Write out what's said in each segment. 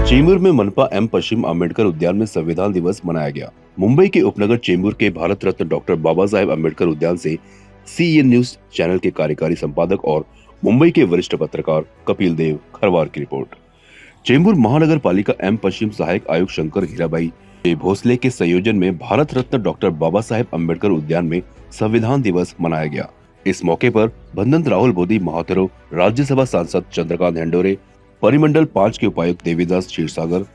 चेंबूर में मनपा एम पश्चिम अम्बेडकर उद्यान में संविधान दिवस मनाया गया। मुंबई के उपनगर चेंबूर के भारत रत्न डॉक्टर बाबा साहेब अम्बेडकर उद्यान से सीएन न्यूज चैनल के कार्यकारी संपादक और मुंबई के वरिष्ठ पत्रकार कपिल देव खरवार की रिपोर्ट। चेंबूर महानगर पालिका एम पश्चिम सहायक आयुक्त शंकर हीराबाई भोसले के संयोजन में भारत रत्न डॉक्टर बाबा साहेब अम्बेडकर उद्यान में संविधान दिवस मनाया गया। इस मौके पर भंदंत राहुल बोधी महाथरो, राज्यसभा सांसद चंद्रकांत हेंडोरे, परिमंडल 5 के उपायुक्त देवीदास क्षीरसागर,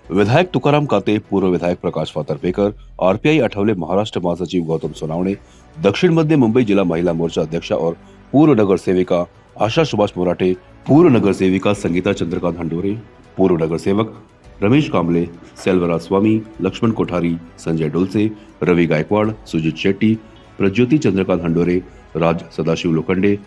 विधायक तुकाराम काते, पूर्व विधायक प्रकाश फातर्फेकर, आरपीआई आठवले महाराष्ट्र महासचिव गौतम सोनावणे, दक्षिण मध्य मुंबई जिला महिला मोर्चा अध्यक्षा और पूर्व नगर सेविका आशा सुभाष मोराटे, पूर्व नगर सेविका संगीता चंद्रकांत हंडोरे, पूर्व नगर सेवक रमेश कांबले, सेल्वराज स्वामी, लक्ष्मण कोठारी, संजय डोलसे, रवि गायकवाड़, सुजीत शेट्टी, प्रज्योति चंद्रकांत हंडोरे, राज सदाशिव लोखंडे,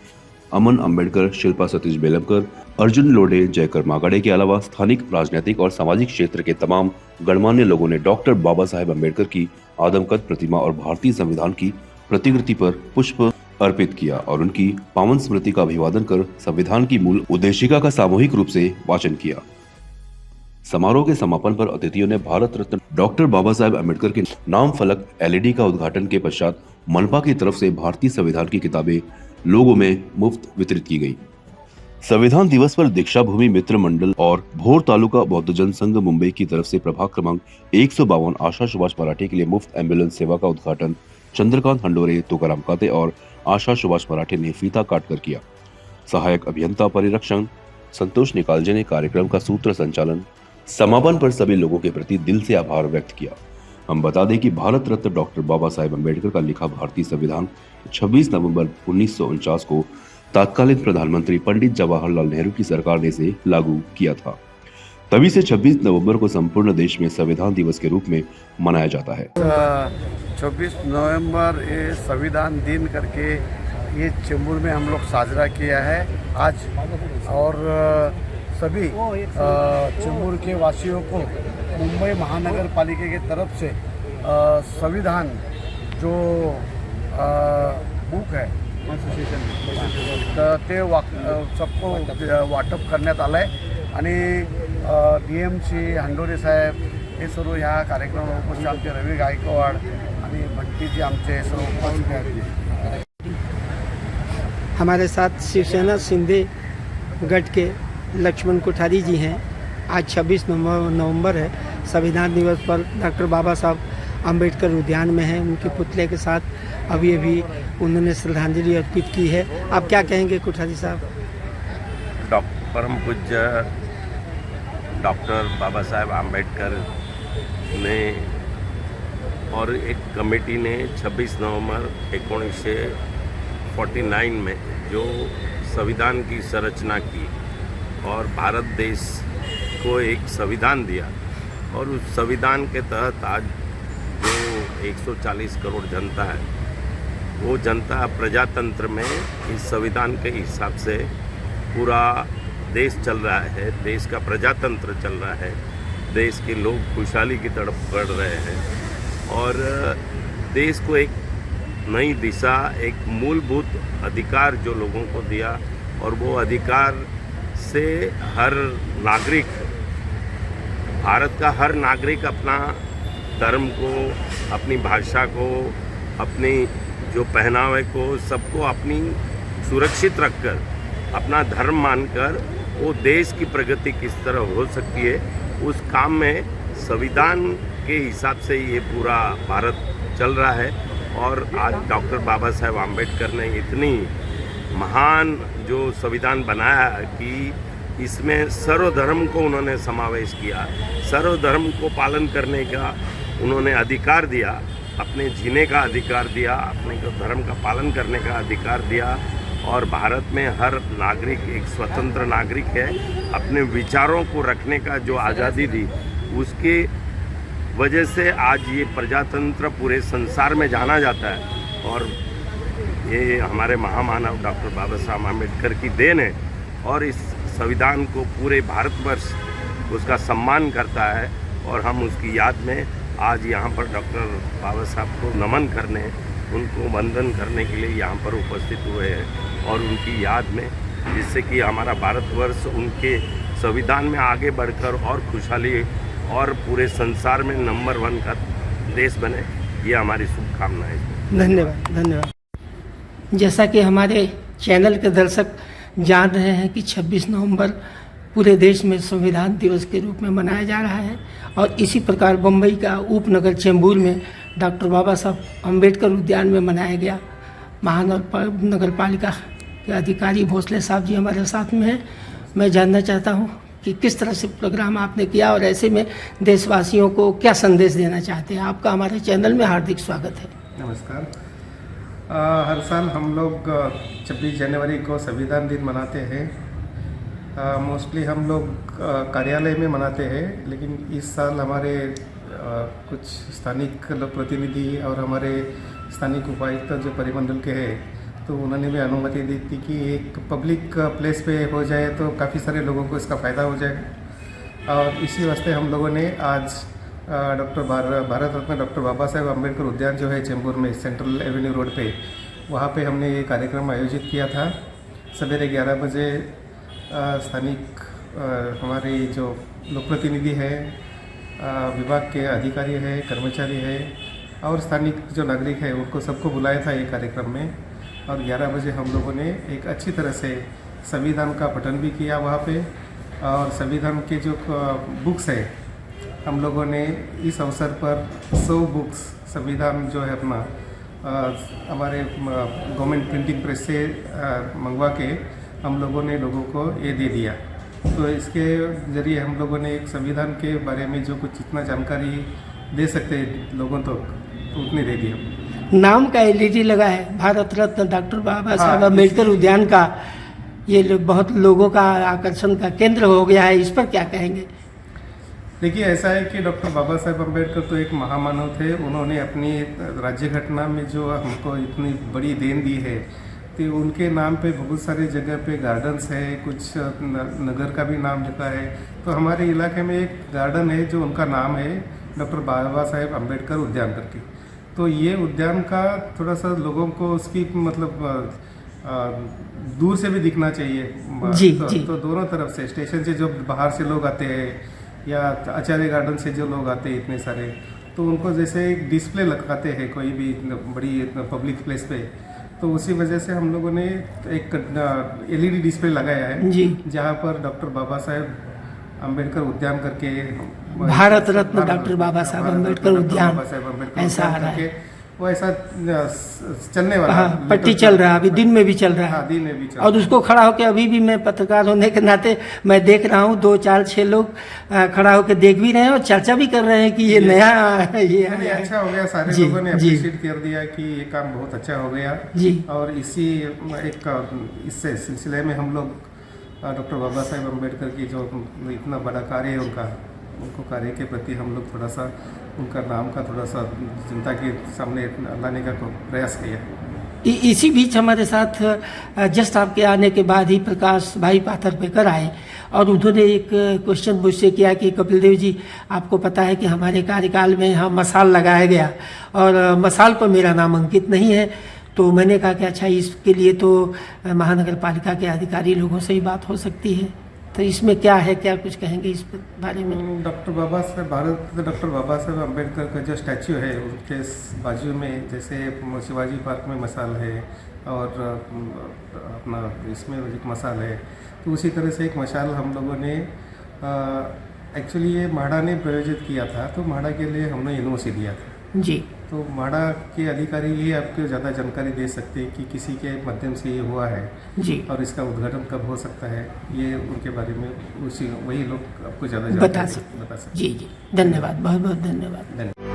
अमन अंबेडकर, शिल्पा सतीश बेलमकर, अर्जुन लोढ़े, जयकर मागाड़े के अलावा स्थानिक राजनीतिक और सामाजिक क्षेत्र के तमाम गणमान्य लोगों ने डॉक्टर बाबा साहेब अम्बेडकर की आदमकद प्रतिमा और भारतीय संविधान की प्रतिकृति पर पुष्प अर्पित किया और उनकी पावन स्मृति का अभिवादन कर संविधान की मूल उद्देशिका का सामूहिक रूप से वाचन किया। समारोह के समापन पर अतिथियों ने भारत रत्न डॉक्टर बाबा साहेब अम्बेडकर के नाम फलक एलईडी का उद्घाटन के पश्चात मनपा की तरफ से भारतीय संविधान की किताबें लोगों में मुफ्त वितरित की गई। संविधान दिवस पर दीक्षा भूमि मित्र मंडल और भोर तालुका बौद्धजन संघ मुंबई की तरफ से प्रभाग क्रमांक 152 आशा सुभाष मराठे के लिए मुफ्त एम्बुलेंस सेवा का उद्घाटन चंद्रकांत हंडोरे, तुकाराम काते और आशा सुभाष मराठे ने फीता काटकर किया। सहायक अभियंता परिरक्षण संतोष निकालजे ने कार्यक्रम का सूत्र संचालन। समापन पर सभी लोगों के प्रति दिल से आभार व्यक्त किया। हम बता दें कि भारत रत्न डॉक्टर बाबा साहेब अम्बेडकर का लिखा भारतीय संविधान 26 नवंबर 1949 को तत्कालीन प्रधानमंत्री पंडित जवाहरलाल नेहरू की सरकार ने इसे लागू किया था। तभी से 26 नवंबर को संपूर्ण देश में संविधान दिवस के रूप में मनाया जाता है। 26 नवंबर ये संविधान दिन करके ये चेंबूर में हम लोग साजरा किया है आज, और सभी चेंबूर के वासियों को मुंबई महानगर पालिका की तरफ से संविधान जो बुक है तर ते सबको वाटप करण्यात आलं आहे आणि DMC हंडोरे साहेब हे सर्व ह्या कार्यक्रमाला उपस्थित, आमचे रवि गायकवाड आणि भट्टीजी आमचे सर्व उपस्थित आहेत। हमारे साथ शिवसेना सिंधे गढ़ के लक्ष्मण कोठारी जी हैं। आज 26 नवंबर है। संविधान दिवस पर डॉक्टर बाबा साहब अम्बेडकर उद्यान में हैं। उनके पुतले के साथ अभी उन्होंने श्रद्धांजलि अर्पित की है। आप क्या कहेंगे कोठारी साहब? परम पूज्य डॉक्टर बाबा साहेब आम्बेडकर ने और एक कमेटी ने 26 नवंबर 1949 में जो संविधान की संरचना की और भारत देश को एक संविधान दिया, और उस संविधान के तहत आज जो 140 करोड़ जनता है, वो जनता प्रजातंत्र में इस संविधान के हिसाब से पूरा देश चल रहा है। देश का प्रजातंत्र चल रहा है, देश के लोग खुशहाली की तरफ बढ़ रहे हैं और देश को एक नई दिशा, एक मूलभूत अधिकार जो लोगों को दिया, और वो अधिकार से हर नागरिक, भारत का हर नागरिक अपना धर्म को, अपनी भाषा को, अपनी जो पहनावे को, सबको अपनी सुरक्षित रखकर, अपना धर्म मानकर वो देश की प्रगति किस तरह हो सकती है, उस काम में संविधान के हिसाब से ये पूरा भारत चल रहा है। और आज डॉक्टर बाबा साहेब आम्बेडकर ने इतनी महान जो संविधान बनाया कि इसमें सर्वधर्म को उन्होंने समावेश किया, सर्वधर्म को पालन करने का उन्होंने अधिकार दिया, अपने जीने का अधिकार दिया, अपने धर्म का पालन करने का अधिकार दिया, और भारत में हर नागरिक एक स्वतंत्र नागरिक है। अपने विचारों को रखने का जो आज़ादी दी, उसके वजह से आज ये प्रजातंत्र पूरे संसार में जाना जाता है, और ये हमारे महामानव डॉक्टर बाबा साहब आम्बेडकर की देन है। और इस संविधान को पूरे भारतवर्ष उसका सम्मान करता है, और हम उसकी याद में आज यहाँ पर डॉक्टर बाबा साहब को नमन करने, उनको वंदन करने के लिए यहाँ पर उपस्थित हुए हैं, और उनकी याद में, जिससे कि हमारा भारतवर्ष उनके संविधान में आगे बढ़कर और खुशहाली और पूरे संसार में नंबर 1 का देश बने, ये हमारी शुभकामनाएं हैं। धन्यवाद धन्यवाद। जैसा कि हमारे चैनल के दर्शक जान रहे हैं कि 26 नवंबर पूरे देश में संविधान दिवस के रूप में मनाया जा रहा है और इसी प्रकार बम्बई का उपनगर चेंबूर में डॉक्टर बाबा साहब अम्बेडकर उद्यान में मनाया गया। महानगर पालिका के अधिकारी भोसले साहब जी हमारे साथ में हैं। मैं जानना चाहता हूं कि किस तरह से प्रोग्राम आपने किया और ऐसे में देशवासियों को क्या संदेश देना चाहते हैं। आपका हमारे चैनल में हार्दिक स्वागत है। नमस्कार। हर साल हम लोग 26 जनवरी को संविधान दिन मनाते हैं। मोस्टली हम लोग कार्यालय में मनाते हैं, लेकिन इस साल हमारे कुछ स्थानिक लोक प्रतिनिधि और हमारे स्थानिक उपायुक्त जो परिमंडल के हैं, तो उन्होंने भी अनुमति दी थी कि एक पब्लिक प्लेस पे हो जाए तो काफ़ी सारे लोगों को इसका फ़ायदा हो जाएगा। और इसी वास्ते हम लोगों ने आज भारत रत्न डॉक्टर बाबा साहेब अम्बेडकर उद्यान जो है चेंबूर में सेंट्रल एवेन्यू रोड पे, वहाँ पे हमने ये कार्यक्रम आयोजित किया था। सवेरे 11 बजे स्थानिक हमारे जो लोक प्रतिनिधि है, विभाग के अधिकारी है, कर्मचारी है और स्थानिक जो नागरिक है, उनको सबको बुलाया था ये कार्यक्रम में। और 11 बजे हम लोगों ने एक अच्छी तरह से संविधान का पठन भी किया वहाँ पे। और संविधान के जो बुक्स है, हम लोगों ने इस अवसर पर 100 बुक्स संविधान जो है अपना हमारे गवर्नमेंट प्रिंटिंग प्रेस से मंगवा के हम लोगों ने लोगों को ये दे दिया। तो इसके ज़रिए हम लोगों ने एक संविधान के बारे में जो कुछ जितना जानकारी दे सकते हैं लोगों तक, तो उतनी दे दी। नाम का एलईडी लगा है भारत रत्न डॉक्टर बाबा साहब अम्बेडकर उद्यान का, ये बहुत लोगों का आकर्षण का केंद्र हो गया है। इस पर क्या कहेंगे? देखिए, ऐसा है कि डॉक्टर बाबा साहेब अम्बेडकर तो एक महामानव थे। उन्होंने अपनी राज्य घटना में जो हमको इतनी बड़ी देन दी है, तो उनके नाम पे बहुत सारे जगह पे गार्डन्स है, कुछ नगर का भी नाम लिखा है। तो हमारे इलाके में एक गार्डन है जो उनका नाम है डॉक्टर बाबा साहेब अम्बेडकर उद्यान करके। तो ये उद्यान का थोड़ा सा लोगों को उसकी मतलब दूर से भी दिखना चाहिए। जी, जी। तो दोनों तरफ से, स्टेशन से जो बाहर से लोग आते हैं या आचार्य गार्डन से जो लोग आते हैं इतने सारे, तो उनको जैसे एक डिस्प्ले लगाते हैं कोई भी बड़ी पब्लिक प्लेस पे, तो उसी वजह से हम लोगों ने एक एलईडी डिस्प्ले लगाया है जी, जहाँ पर डॉक्टर बाबा साहेब अम्बेडकर उद्यान करके भारत रत्न डॉक्टर बाबा साहब अम्बेडकर उद्यान ऐसा आ रहा है, वो ऐसा चलने वाला पट्टी चल रहा है, अभी दिन में भी चल रहा है। दिन में भी चल और उसको खड़ा होकर अभी भी मैं पत्रकार होने के नाते मैं देख रहा हूँ 2, 4, 6 लोग खड़ा होकर देख भी रहे हैं और चर्चा भी कर रहे हैं कि ये नया ये अच्छा हो गया। सारे लोगों ने अप्रिशिएट कर दिया कि ये काम बहुत अच्छा हो गया जी। और इसी इससे सिलसिले में हम लोग डॉक्टर बाबा साहेब अम्बेडकर की जो इतना बड़ा कार्य है उनको कार्य के प्रति हम लोग थोड़ा सा उनका नाम का थोड़ा सा जनता के सामने लाने का प्रयास किया। इसी बीच हमारे साथ जस्ट आपके आने के बाद ही प्रकाश भाई पाथरपेकर आए और उन्होंने एक क्वेश्चन मुझसे किया कि कपिल देव जी, आपको पता है कि हमारे कार्यकाल में यहाँ मसाल लगाया गया और मसाल पर मेरा नाम अंकित नहीं है। तो मैंने कहा कि अच्छा, इसके लिए तो महानगर पालिका के अधिकारी लोगों से ही बात हो सकती है, तो इसमें क्या है, क्या कुछ कहेंगे इस बारे में? डॉक्टर बाबा साहेब अम्बेडकर का जो स्टैच्यू है उनके बाजू में जैसे शिवाजी पार्क में मसाल है और अपना इसमें एक मसाल है, तो उसी तरह से एक मसाल हम लोगों ने एक्चुअली ये म्हाडा ने प्रायोजित किया था। तो म्हाडा के लिए हमने यूनिवर्सिटी दिया था जी। तो म्हाडा के अधिकारी ये आपको ज़्यादा जानकारी दे सकते हैं कि किसी के माध्यम से ये हुआ है जी, और इसका उद्घाटन कब हो सकता है, ये उनके बारे में वही लोग आपको ज़्यादा बता सकते। जी जी, धन्यवाद, बहुत बहुत धन्यवाद।